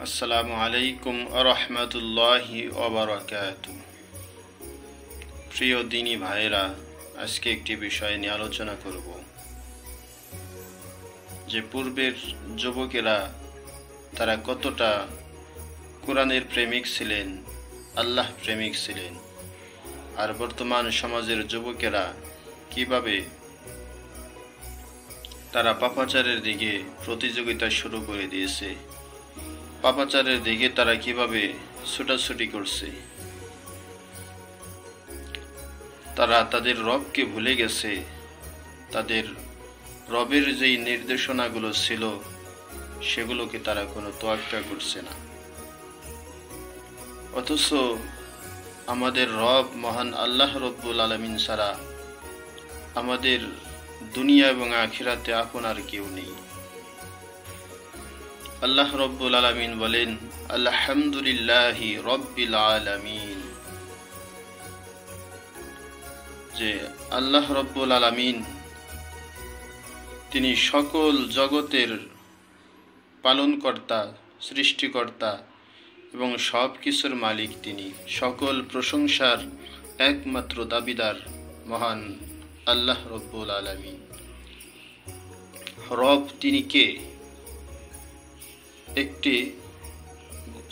আসসালামু আলাইকুম আরহামাতুল্লাহি ওয়াবারাকাতুহু। প্রিয় দিনী ভাইরা, আজকে একটি বিষয় নিয়ে আলোচনা করব যে পূর্বের যুবকেরা তারা কতটা কোরআনের প্রেমিক ছিলেন, আল্লাহ প্রেমিক ছিলেন, আর বর্তমান সমাজের যুবকেরা কিভাবে তারা পাপাচারের দিকে প্রতিযোগিতা শুরু করে দিয়েছে, পাপাচারের দিকে তারা কিভাবে ছুটাছুটি করছে। তারা তাদের রবকে ভুলে গেছে, তাদের রবের যেই নির্দেশনাগুলো ছিল সেগুলোকে তারা কোনো তোয়াক্কা করছে না। অথচ আমাদের রব মহান আল্লাহ রব্বুল আলামিন ছাড়া আমাদের দুনিয়া এবং আখিরাতে আপনার কেউ নেই। আল্লাহ রব্বুল আলামিন বলেন, আলহামদুলিল্লাহি রব্বিল আলামিন, যে আল্লাহ রব্বুল আলামিন তিনি সকল জগতের পালনকর্তা, সৃষ্টিকর্তা এবং সব কিছুর মালিক। তিনি সকল প্রশংসার একমাত্র দাবিদার মহান আল্লাহ রব্বুল আলামিন। রব তিনি কে?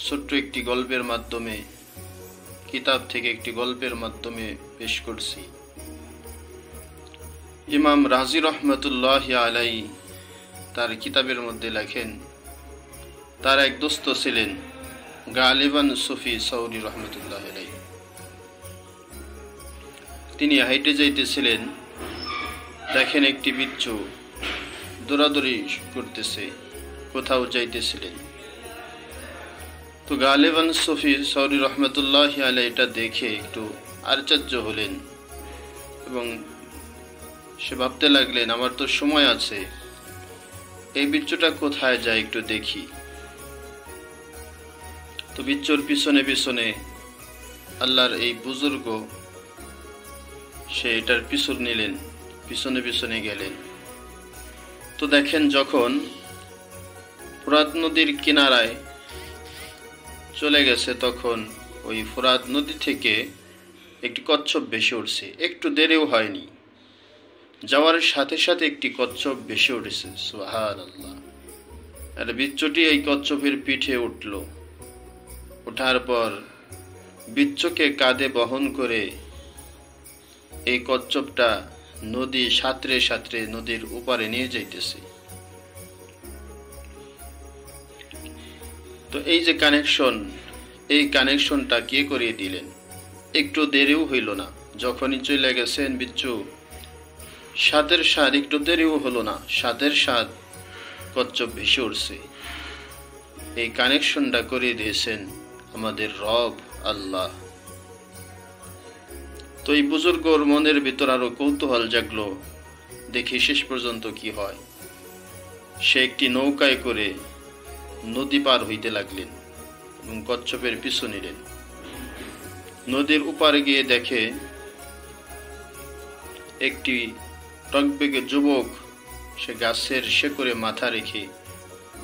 ছোট্ট একটি গল্পের মাধ্যমে, কিতাব থেকে একটি গল্পের মাধ্যমে পেশ করছি। ইমাম রাজি রহমতুল্লাহি আলাইহি তার কিতাবের মধ্যে লেখেন, তার এক দোস্ত ছিলেন গালিবান সুফি সৌরি রহমতুল্লাহি আলাইহি। তিনি হাইটে যাইতেছিলেন, দেখেন একটি বিচ্ছু দৌড়াদৌড়ি করতেছে, কোথাও যাইতেছিলেন। তো গালিবান সুফি সৌরি রহমতুল্লাহি আলাইহি এটা দেখে একটু আশ্চর্য হলেন এবং সে ভাবতে লাগলেন, আমার তো সময় আছে, এই বিচ্ছুটা কোথায় যায় একটু দেখি। তো বিচ্ছুর পিছনে পিছনে আল্লাহর এই বুজুর্গ সে এটার পিছু নিলেন, পিছনে পিছনে গেলেন। তো দেখেন যখন ফোরাত নদীর কিনারায় চলে গেছে, তখন ওই ফোরাত নদী থেকে একটি কচ্ছপ ভেসে উঠছে। একটু দেরিও হয়নি, যাওয়ার সাথে সাথে একটি কচ্ছপ ভেসে উঠেছে। সুবহানাল্লাহ। আর বিচ্ছুটি এই কচ্ছপের পিঠে উঠল। ওঠার পর বিচ্ছুকে কাঁধে বহন করে এই কচ্ছপটা নদী সাঁতরে সাঁতরে নদীর ওপারে নিয়ে যাইতেছে। তো এই যে কানেকশন, এই কানেকশনটা কে করিয়ে দিলেন? একটু দেরিও হইল না, যখনই চলে গেছেন বিচ্ছু, সাথের সাথ একটু দেরিও হলো না, সাথের সাথ কচ্ছপ ভেসে উঠছে। এই কানেকশনটা করিয়ে দিয়েছেন আমাদের রব আল্লাহ। তো এই বুজুর্গর মনের ভিতর আরো কৌতূহল জাগলো, দেখি শেষ পর্যন্ত কি হয়। সে একটি নৌকায় করে নদী পার হইতে লাগলেন এবং কচ্ছপের পিছু নিলেন। নদীর উপারে গিয়ে দেখে একটি টকবেগে যুবক, সে গাছের শেকড়ে মাথা রেখে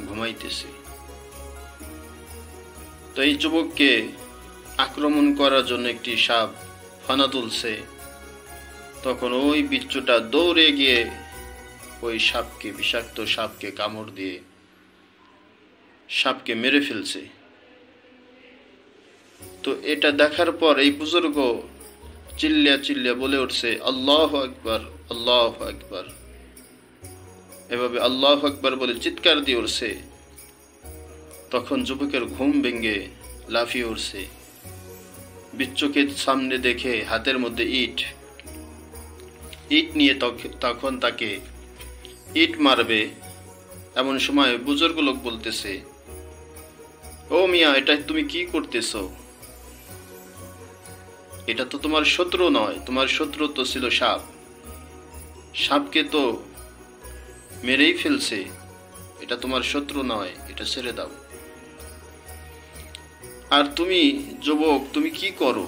ঘুমাইতেছে। তো এই যুবককে আক্রমণ করার জন্য একটি সাপ ফানা তুলছে। তখন ওই বিচ্ছুটা দৌড়ে গিয়ে ওই সাপকে, বিষাক্ত সাপকে কামড় দিয়ে সাপকে মেরে ফেলছে। তো এটা দেখার পর এই বুজুর্গ চিল্লিয়া চিল্লিয়া বলে উঠছে, আল্লাহু আকবার, আল্লাহু আকবার। এভাবে আল্লাহু আকবার বলে চিৎকার দিয়ে উঠছে। তখন যুবকের ঘুম ভেঙে লাফিয়ে উঠছে। বিচ্ছুকে সামনে দেখে হাতের মধ্যে ইট নিয়ে তখন তাকে ইট মারবে। এমন সময় বুজুর্গ লোক বলতেছে, ও মিয়া, এটা তুমি কি করতেছো? এটা তো তোমার শত্রু নয়, তোমার শত্রু তো ছিল সাপ। সাপকে তো মেরেই ফেলছে, এটা তোমার শত্রু নয়, এটা ছেড়ে দাও। আর তুমি যুবক, তুমি কি করো?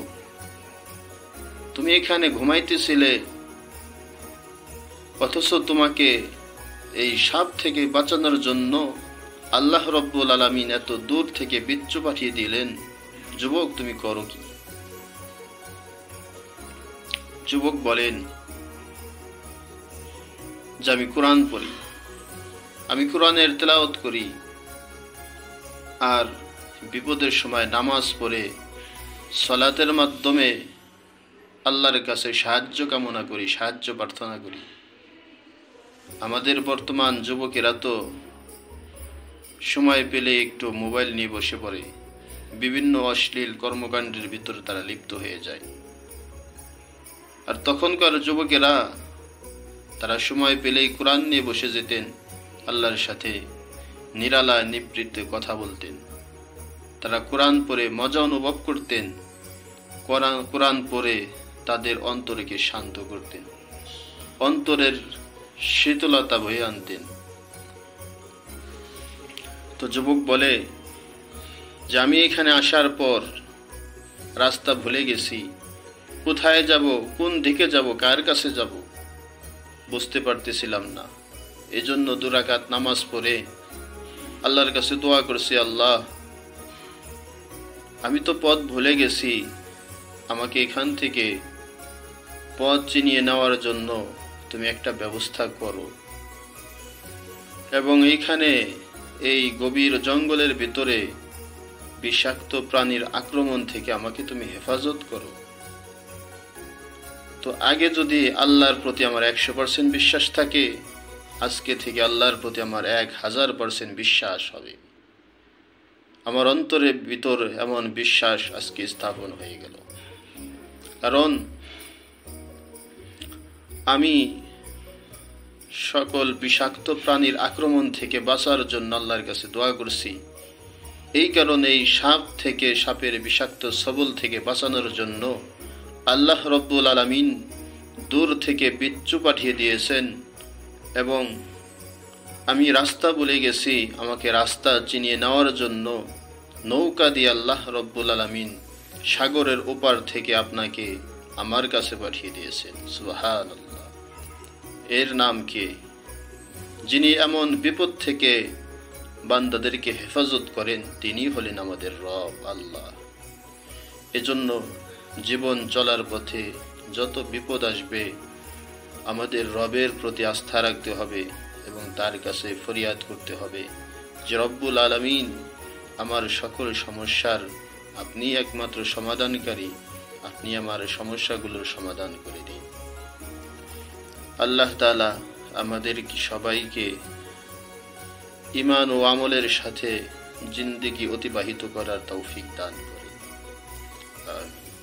তুমি এখানে ঘুমাইতেছিলে, অথচ তোমাকে এই সাপ থেকে বাঁচানোর জন্য আল্লাহ রব্বুল আলামিন এত দূর থেকে বিচ্ছু পাঠিয়ে দিলেন, যুবক তুমি করো কি? যুবক বলেন যে আমি কোরআন পড়ি, আমি কোরআনের তেলাওয়াত করি, আর বিপদের সময় নামাজ পড়ে সালাতের মাধ্যমে আল্লাহর কাছে সাহায্য কামনা করি, সাহায্য প্রার্থনা করি। আমাদের বর্তমান যুবকেরা তো সময় পেলে একটু মোবাইল নিয়ে বসে পড়ে, বিভিন্ন অশ্লীল কর্মকাণ্ডের ভিতরে তারা লিপ্ত হয়ে যায়। আর তখনকার যুবকেরা তারা সময় পেলেই কোরআন নিয়ে বসে যেতেন, আল্লাহর সাথে নিরালা নিবৃত্তে কথা বলতেন। তারা কোরআন পড়ে মজা অনুভব করতেন, কোরআন পড়ে তাদের অন্তরকে শান্ত করতেন, অন্তরের শীতলতা বয়ে আনতেন। তো যুবক বলে যে আমি এখানে আসার পর রাস্তা ভুলে গেছি, কোথায় যাব, কোন দিকে যাব, কার কাছে যাব বুঝতে পারতেছিলাম না। এজন্য 2 রাকাত নামাজ পড়ে আল্লাহর কাছে দোয়া করছি, আল্লাহ আমি তো পথ ভুলে গেছি, আমাকে এখান থেকে পথ চিনিয়ে নেওয়ার জন্য তুমি একটা ব্যবস্থা করো, এবং এইখানে এই গভীর জঙ্গলের ভিতরে বিষাক্ত প্রাণীর আক্রমণ থেকে আমাকে তুমি হেফাজত করো। তো আগে যদি আল্লাহর প্রতি আমার 100% বিশ্বাস থাকে, আজকে থেকে আল্লাহর প্রতি আমার 1000% বিশ্বাস হবে। আমার অন্তরের ভিতর এমন বিশ্বাস আজকে স্থাপন হয়ে গেল, কারণ আমি সকল বিষাক্ত প্রাণীর আক্রমণ থেকে বাঁচার জন্য আল্লাহর কাছে দোয়া করছি। এই কারণে এই সাপ থেকে, সাপের বিষাক্ত ছবল থেকে বাঁচানোর জন্য আল্লাহ রব্বুল আলামিন দূর থেকে বিচ্ছু পাঠিয়ে দিয়েছেন, এবং আমি রাস্তা ভুলে গেছি, আমাকে রাস্তা চিনিয়ে নেওয়ার জন্য নৌকা দিয়ে আল্লাহ রব্বুল আলামিন সাগরের ওপার থেকে আপনাকে আমার কাছে পাঠিয়ে দিয়েছেন। সুবহানাল্লাহ। এর নাম কে? যিনি এমন বিপদ থেকে বান্দাদেরকে হেফাজত করেন, তিনি হলেন আমাদের রব আল্লাহ। এজন্য জীবন চলার পথে যত বিপদ আসবে আমাদের রবের প্রতি আস্থা রাখতে হবে এবং তার কাছে ফরিয়াদ করতে হবে যে রব্বুল আলামিন আমার সকল সমস্যার আপনি একমাত্র সমাধানকারী, আপনি আমার সমস্যাগুলোর সমাধান করে দিন। আল্লাহ তাআলা আমাদের সবাইকে ঈমান ও আমলের সাথে জিন্দেগি অতিবাহিত করার তৌফিক দান করেন। আমিন।